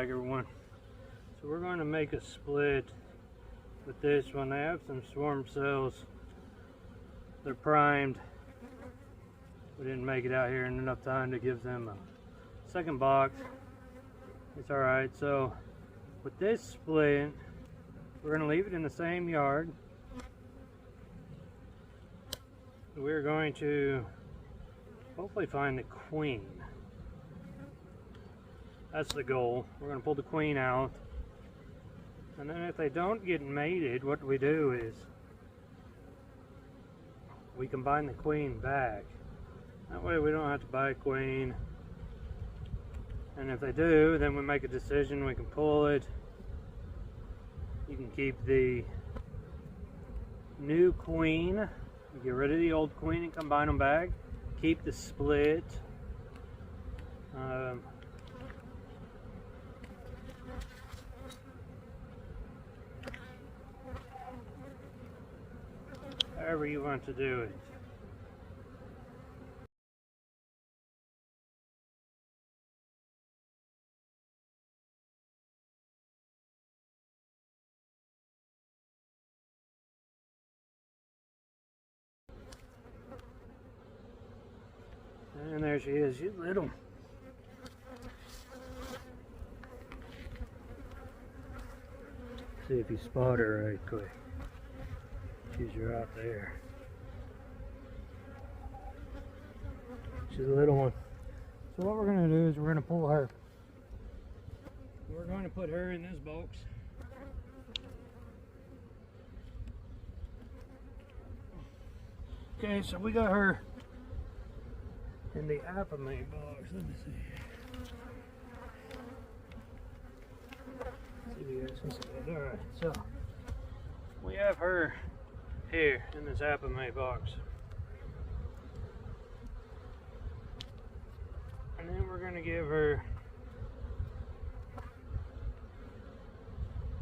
tiger one. So we're going to make a split with this one. They have some swarm cells. They're primed. We didn't make it out here in enough time to give them a second box. It's alright. So with this split, we're going to leave it in the same yard. We're going to hopefully find the queen. That's the goal. We're going to pull the queen out. And then if they don't get mated, what we do is we combine the queen back. That way we don't have to buy a queen. And if they do, then we make a decision. We can pull it. You can keep the new queen. Get rid of the old queen and combine them back. Keep the split. However you want to do it. And there she is. She's little. See if you spot her right quick. She's right there. She's a little one. So what we're going to do is we're going to pull her. We're going to put her in this box. Okay, so we got her in the apamate box. Let me see. See if you guys can see it. Alright, so we have her here in this apamate box. And then we're going to give her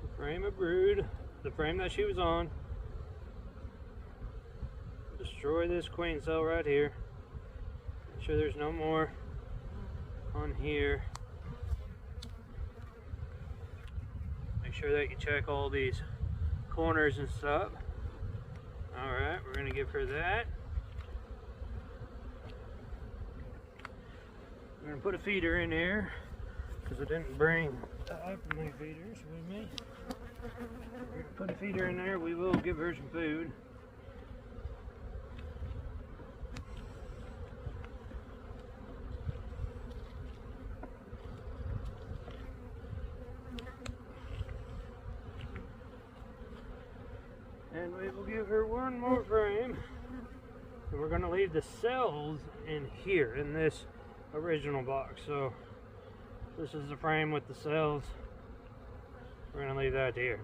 the frame of brood, the frame that she was on. Destroy this queen cell right here. Make sure there's no more on here. Make sure that you check all these corners and stuff. Alright, we're going to give her that. We're going to put a feeder in here because I didn't bring the apamate feeders with me. We're going to put a feeder in there. We will give her some food. And we will give her one more frame. And we're going to leave the cells in here, in this original box. So this is the frame with the cells. We're going to leave that here.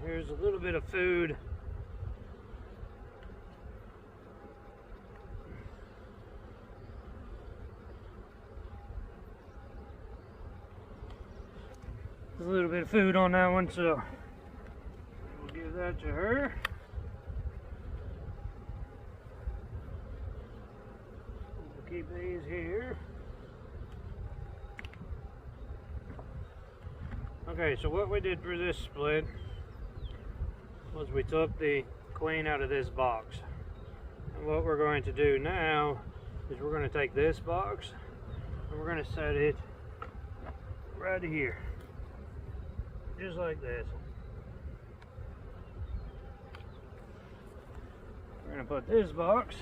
Here's a little bit of food. There's a little bit of food on that one, so we'll give that to her. We'll keep these here. Okay, so what we did for this split was we took the queen out of this box. And what we're going to do now is we're going to take this box and we're going to set it right here. Just like this. We're going to put this box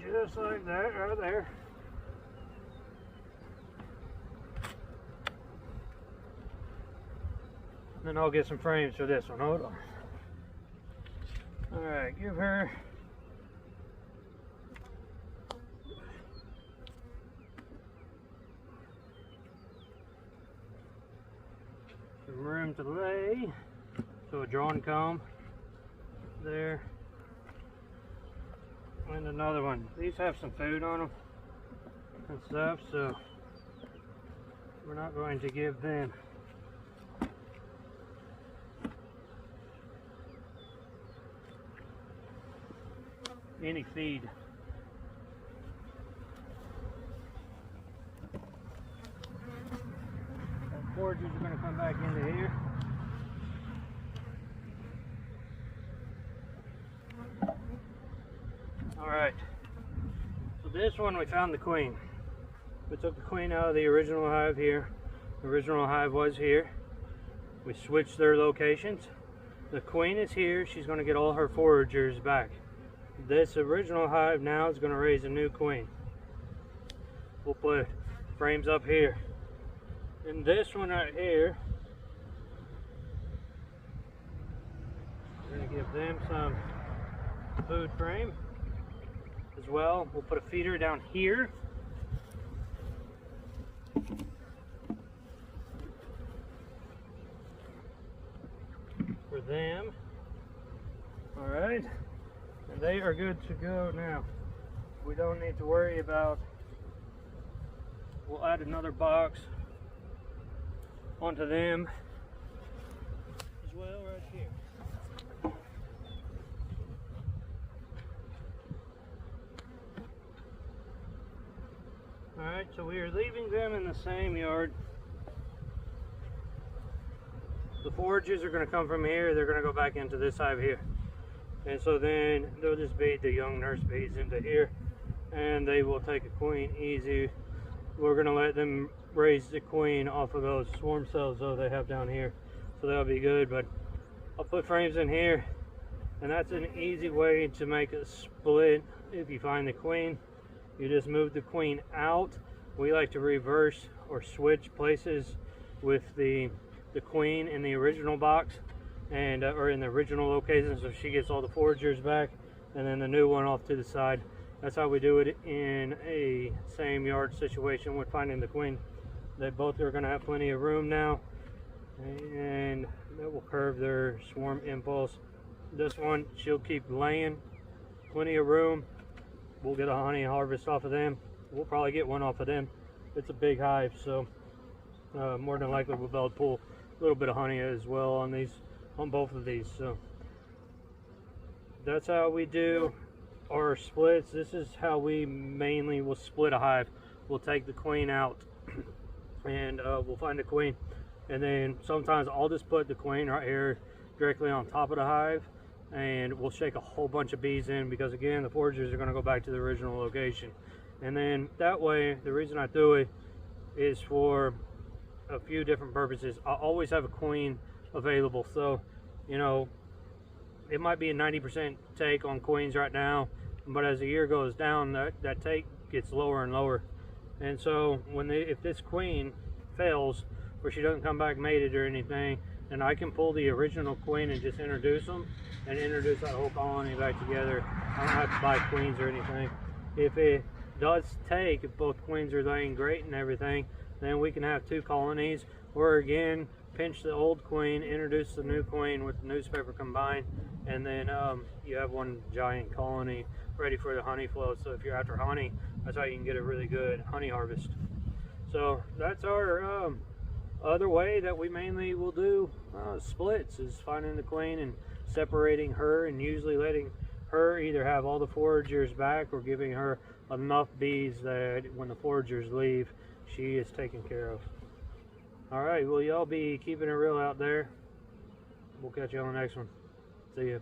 just like that right there. then I'll get some frames for this one. Hold on. Alright, give her some room to lay. So a drawn comb there. And another one. These have some food on them and stuff, so we're not going to give them any feed. The foragers are going to come back into here. Alright, so this one we found the queen. We took the queen out of the original hive here. The original hive was here. We switched their locations. The queen is here. She's going to get all her foragers back. This original hive now is going to raise a new queen. We'll put frames up here. And this one right here, we're going to give them some food frame as well. We'll put a feeder down here. For them. Alright. And they are good to go now. We don't need to worry about. We'll add another box onto them as well right here. Alright, so we are leaving them in the same yard. The foragers are going to come from here. They're going to go back into this hive here. And so then they'll just beat the young nurse bees into here. And they will take a queen easy. We're going to let them raise the queen off of those swarm cells though they have down here. So that'll be good. But I'll put frames in here. And that's an easy way to make a split. If you find the queen, you just move the queen out. We like to reverse or switch places with the queen in the original box and or in the original location, so she gets all the foragers back, and then the new one off to the side. That's how we do it in a same yard situation with finding the queen. They both are going to have plenty of room now, and that will curb their swarm impulse. This one, she'll keep laying, plenty of room. We'll get a honey harvest off of them. We'll probably get one off of them. It's a big hive, so more than likely we'll be able to pull a little bit of honey as well on these, on both of these. So that's how we do our splits. This is how we mainly will split a hive. We'll take the queen out and we'll find a queen, and then sometimes I'll just put the queen right here directly on top of the hive, and we'll shake a whole bunch of bees in, because again the foragers are going to go back to the original location. And then that way, the reason I do it is for a few different purposes. I always have a queen available, so you know it might be a 90% take on queens right now, but as the year goes down, that take gets lower and lower. And so if this queen fails, or she doesn't come back mated or anything, then I can pull the original queen and just introduce them, and introduce that whole colony back together. I don't have to buy queens or anything. If it does take, if both queens are laying great and everything, then we can have two colonies, or again pinch the old queen, introduce the new queen with the newspaper combined, and then you have one giant colony ready for the honey flow. So if you're after honey, that's how you can get a really good honey harvest. So that's our other way that we mainly will do splits, is finding the queen and separating her, and usually letting her either have all the foragers back or giving her enough bees that when the foragers leave, she is taken care of. All right, well, y'all be keeping it real out there. We'll catch you on the next one. See ya.